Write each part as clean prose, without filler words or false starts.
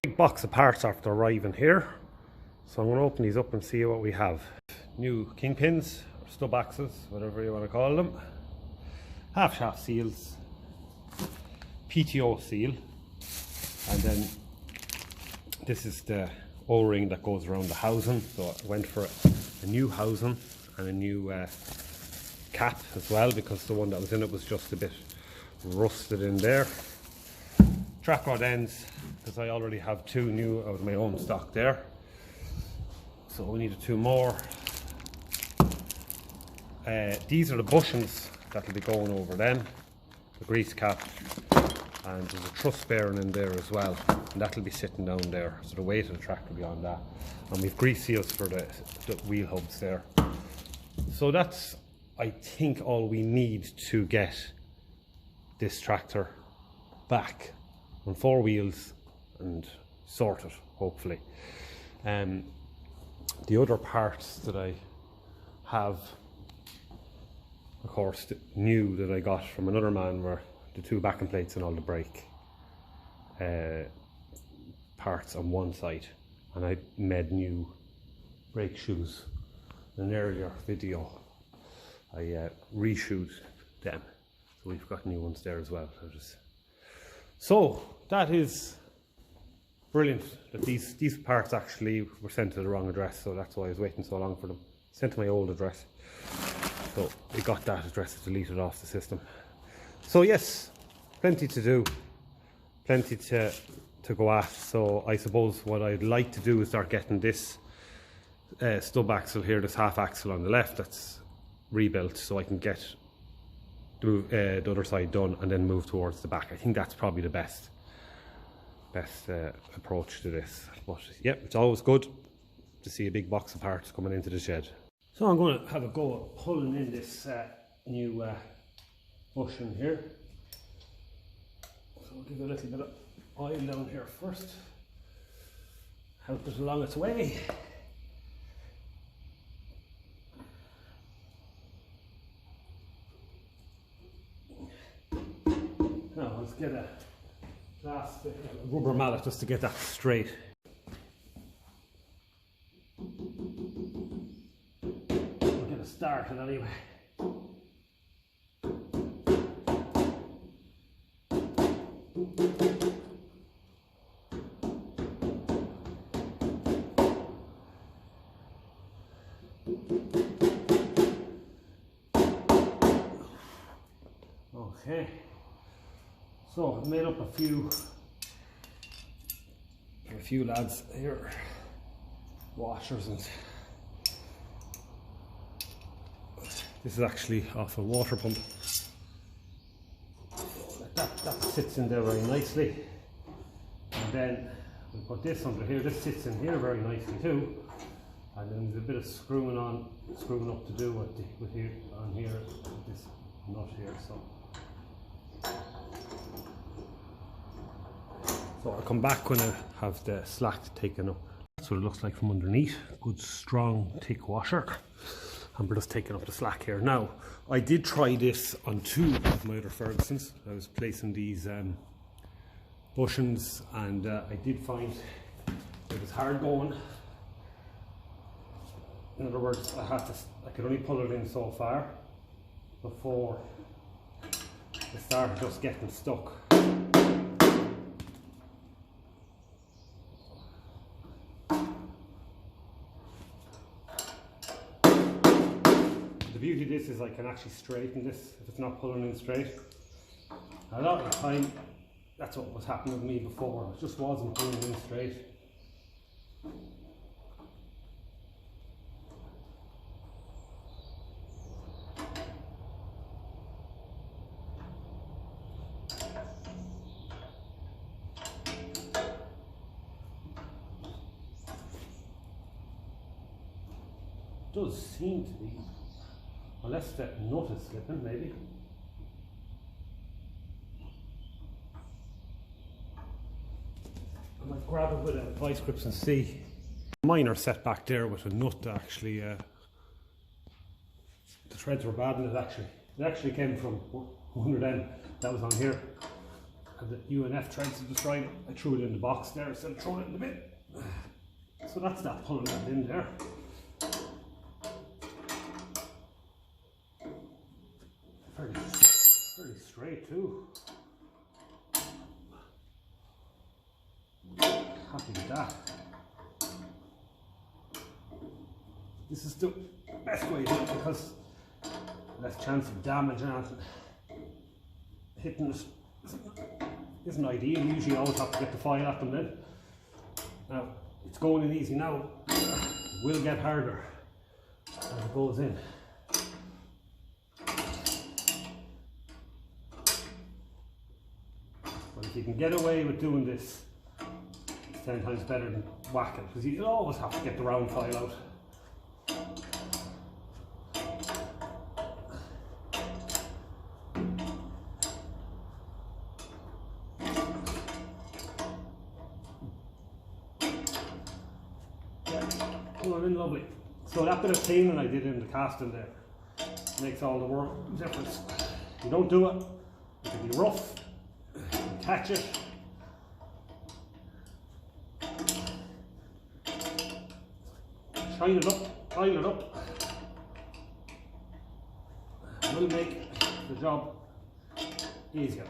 Big box of parts after arriving here, so I'm going to open these up and see what we have. New kingpins, or stub axles, whatever you want to call them, half shaft seals, PTO seal, and then this is the O-ring that goes around the housing. So I went for a new housing and a new cap as well, because the one that was in it was just a bit rusted in there. Track rod ends, because I already have two new out of my own stock there, so we needed two more. These are the bushings that will be going over them, the grease cap, and there's a truss bearing in there as well, and that will be sitting down there, so the weight of the track will be on that. And we've grease seals for the wheel hubs there. So that's, I think, all we need to get this tractor back on four wheels and sorted, hopefully. The other parts that I have, of course, new that I got from another man, were the two backing plates and all the brake parts on one side, and I made new brake shoes. In an earlier video I reshoot them, so we've got new ones there as well. So that is brilliant that these parts actually were sent to the wrong address, so that's why I was waiting so long for them. Sent to my old address, so we got that address deleted off the system. So yes, plenty to do, plenty to go at. So I suppose what I'd like to do is start getting this stub axle here, this half axle on the left, that's rebuilt, so I can get the other side done and then move towards the back. I think that's probably the best approach to this. But yeah, it's always good to see a big box of parts coming into the shed. So I'm going to have a go at pulling in this new bushing here. So I'll give it a little bit of oil down here first, help it along its way. Now let's get a rubber mallet just to get that straight. We'll get a start in anyway. Okay, so I've made up a few lads here, washers, and this is actually off a water pump. That sits in there very nicely, and then we put this under here. This sits in here very nicely too, and then there's a bit of screwing up to do with here on here, with this nut here. So I'll come back when I have the slack taken up. That's what it looks like from underneath. Good strong thick washer, and we're just taking up the slack here. Now I did try this on two of my other Fergusons. I was placing these bushings, and I did find it was hard going. In other words, I could only pull it in so far before it started just getting stuck. The beauty of this is I can actually straighten this if it's not pulling in straight. A lot of the time that's what was happening with me before, it just wasn't pulling in straight. Does seem to be, unless the nut is slipping, maybe. I might grab it with a vice grips and see. Mine are set back there with a nut actually. The threads were bad in it actually. It actually came from one of them that was on here. and the UNF tried to destroy it. I threw it in the box there instead of throwing it in the bin. So that's that, pulling it in there. Fairly straight too. Happy with that. This is the best way to do it because less chance of damage and anything. Hitting it isn't ideal. You usually always have to get the file at them then. Now it's going in easy now. It will get harder as it goes in. But if you can get away with doing this, it's 10 times better than whacking, because you always have to get the round file out. In lovely. So that bit of cleaning I did in the casting there makes all the difference. If you don't do it, it can be rough, you can catch it. Shine it up, oil it up. It will make the job easier.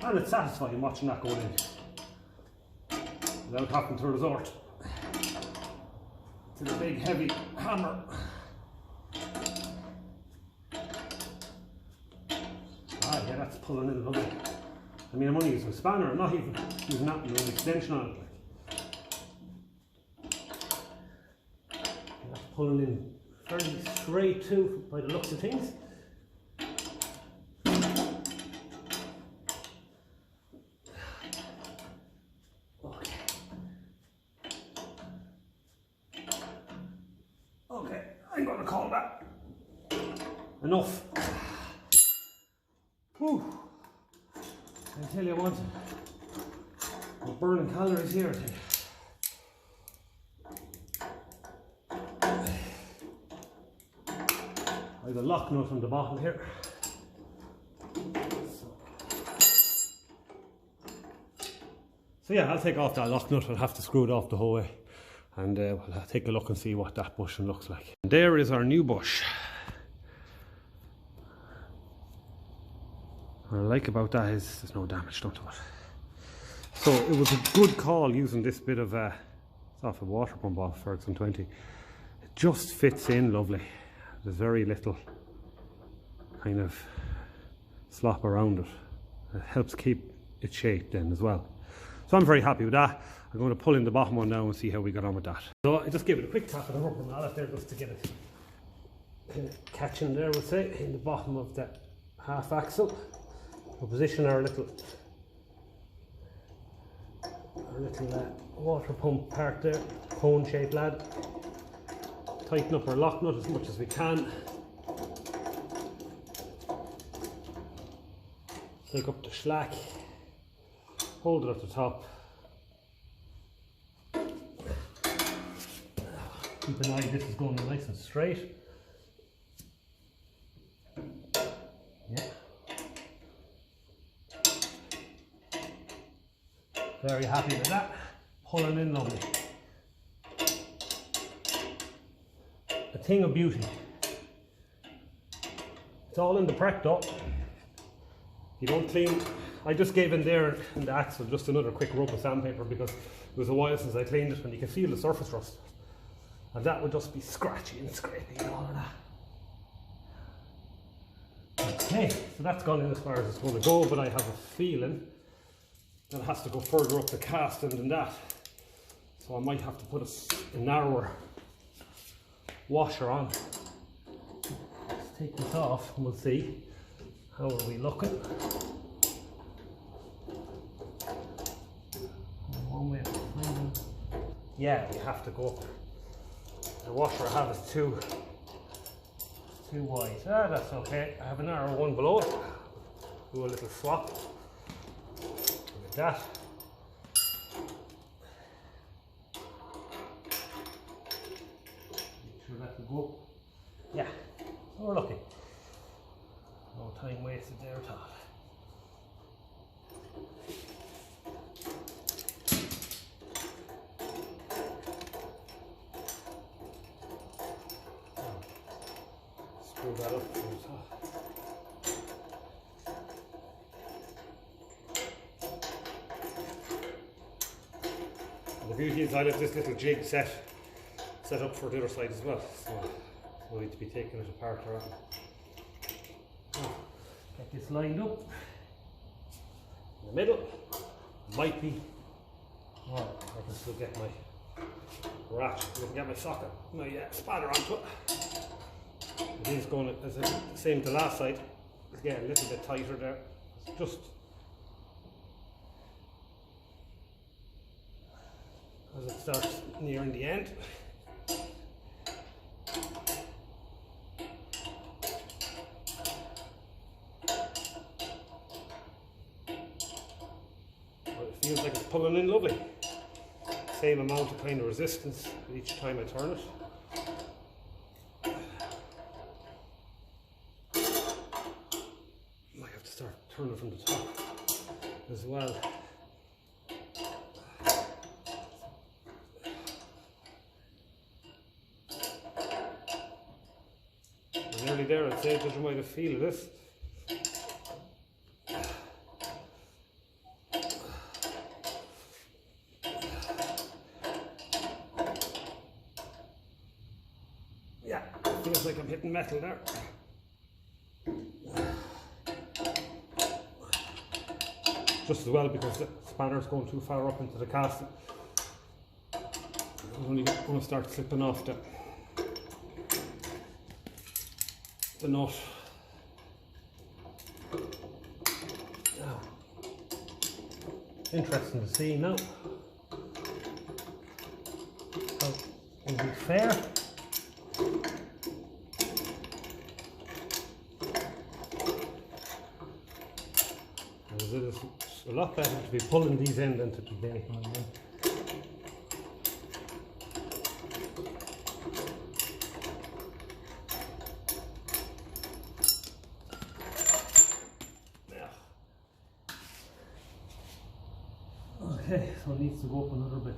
And it's satisfying watching that go in without having to resort to the big heavy hammer. Ah yeah, that's pulling in lovely. I mean, I'm only using a spanner, I'm not even using that with an extension on it. That's pulling in fairly straight too by the looks of things. Okay, I'm going to call that enough. Whew. I tell you what, we're burning calories here. I have a lock nut on the bottom here. So yeah, I'll take off that lock nut. I'll have to screw it off the whole way. And we'll take a look and see what that bushing looks like. And there is our new bush. What I like about that is there's no damage done to it. So it was a good call using this bit of, it's off a water pump off Ferguson 20. It just fits in lovely. There's very little kind of slop around it. It helps keep it shaped then as well. So I'm very happy with that. I'm going to pull in the bottom one now and see how we got on with that. So I just gave it a quick tap of the rubber mallet there just to get it kind of catching there, we'll say, in the bottom of that half axle. We'll position our little water pump part there, cone shaped lad. Tighten up our lock nut as much as we can. Take up the slack, hold it at the top. Keep an eye, this is going nice and straight. Yeah. Very happy with that. Pulling in lovely. A thing of beauty. It's all in the prep though. You don't clean. I just gave in there in the axle just another quick rub of sandpaper because it was a while since I cleaned it and you can feel the surface rust. And that would just be scratchy and scrapey and all of that. Okay, so that's gone in as far as it's going to go, but I have a feeling that it has to go further up the casting than that. So I might have to put a narrower washer on. Let's take this off and we'll see. How are we looking? One way. Yeah, you have to go up. The washer I have is too wide. Ah, that's okay. I have a narrow one below it. Do a little swap. Like that. Make sure that will go. Yeah, so we're lucky. No time wasted there at all. pull that up from the top. And the beauty is I have this little jig set up for the other side as well, so no need to be taking it apart or anything. Get this lined up in the middle. Might be, oh, I can still get my ratchet, I can get my socket, my spanner onto it. It is going to, as the same to the last side, it's getting a little bit tighter there. It's just as it starts nearing the end. Feels like it's pulling in lovely. Same amount of kind of resistance each time I turn it. Might have to start turning from the top as well. I'm nearly there, I'd say, judging by the feel of this. Yeah, feels like I'm hitting metal there. Just as well because the spanner's going too far up into the casting. I'm only going to start slipping off the nut. Now, interesting to see now. How will be fair. It is a lot better to be pulling these in than to be making them in. Okay, so it needs to go up another bit.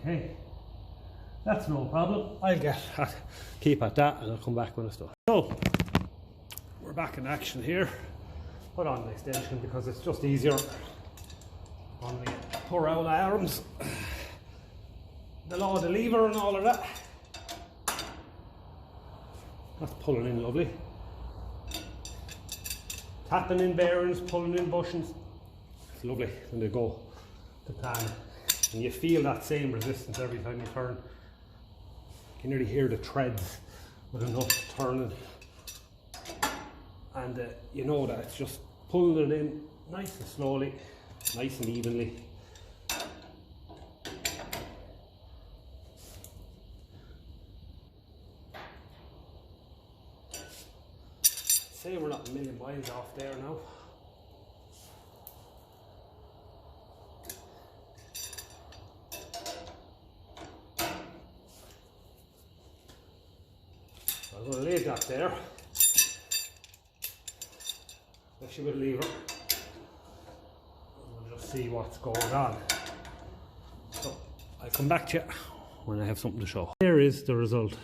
Okay, that's no problem. I'll keep at that and I'll come back when it's done. So, we're back in action here. Put on the extension because it's just easier on the poor old arms. The law of the lever and all of that. That's pulling in lovely. Tapping in bearings, pulling in bushings. It's lovely when they go to plan. And you feel that same resistance every time you turn. You can nearly hear the treads with enough turning. And you know that it's just pulling it in nice and slowly, nice and evenly. Say we're not a million miles off there now. I'm going to leave that there. Especially with a lever. We'll just see what's going on. So I'll come back to you when I have something to show. There is the result.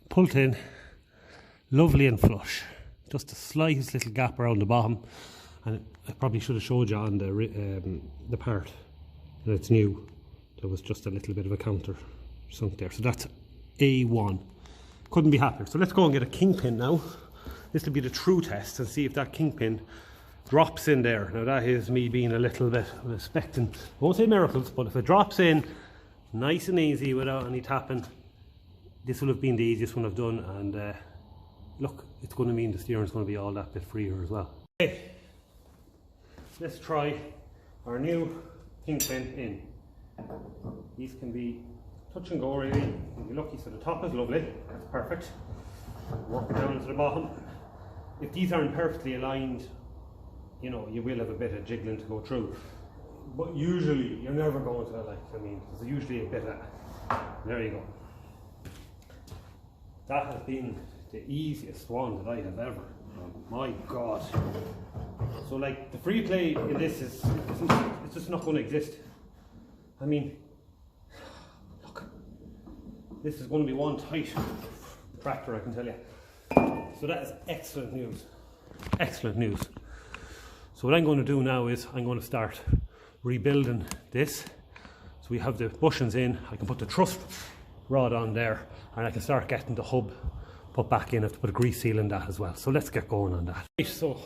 Pulled in, lovely and flush. Just the slightest little gap around the bottom, and I probably should have showed you on the part that it's new. There was just a little bit of a counter sunk there. So that's A1. Couldn't be happier. So let's go and get a kingpin now. This will be the true test and see if that kingpin drops in there. Now that is me being a little bit expecting, I won't say miracles, but if it drops in nice and easy without any tapping, this will have been the easiest one I've done. And look, it's going to mean the steering's going to be all that bit freer as well. Okay, let's try our new kingpin in. These can be touch and go really. You'll be lucky. So the top is lovely, that's perfect. Work down to the bottom. If these aren't perfectly aligned, you know, you will have a bit of jiggling to go through. But usually you're never going to, like, I mean, there's usually a bit of, there you go. That has been the easiest one that I have ever. Oh my God. So like the free play in this is, it's just not going to exist. I mean, look, This is going to be one tight tractor, I can tell you. So that is excellent news. Excellent news. So what I'm going to do now is I'm going to start rebuilding this. So we have the bushings in, I can put the truss rod on there, and I can start getting the hub put back in. I have to put a grease seal in that as well. So let's get going on that. Right, so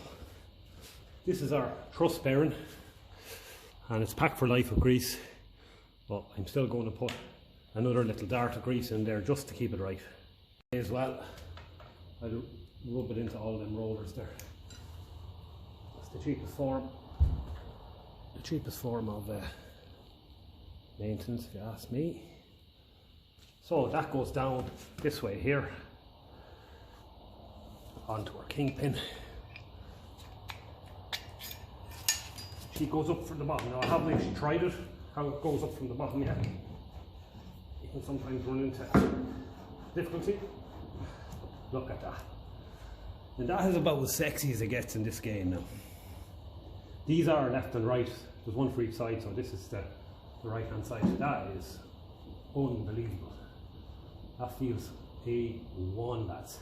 this is our truss bearing, and it's packed for life with grease, but I'm still going to put another little dart of grease in there just to keep it right. As well, I'll rub it into all them rollers there. It's the cheapest form of maintenance, if you ask me. So that goes down this way here onto our kingpin. She goes up from the bottom. Now I haven't actually tried it, how it goes up from the bottom yet. You can sometimes run into difficulty. Look at that. And that is about as sexy as it gets in this game now. These are left and right. There's one for each side, so this is the right hand side. That is unbelievable. That feels A1, lads.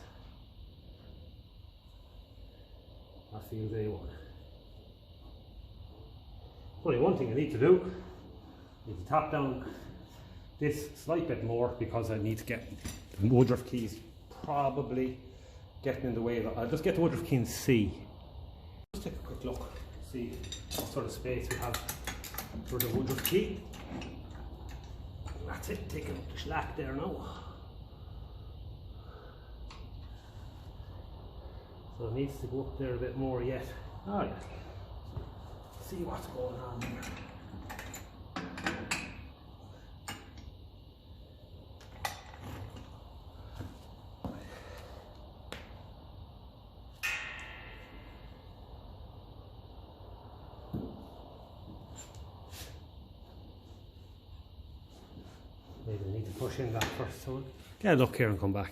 That feels A1. Only one thing I need to do is to tap down this slight bit more, because I need to get the woodruff keys probably getting in the way of it. I'll just get the woodruff key in C. Just take a quick look, see what sort of space we have for the woodruff key. That's it, taking up the slack there now. So it needs to go up there a bit more yet. Oh yeah. See what's going on there. Maybe I need to push in that first, so get a look here and come back.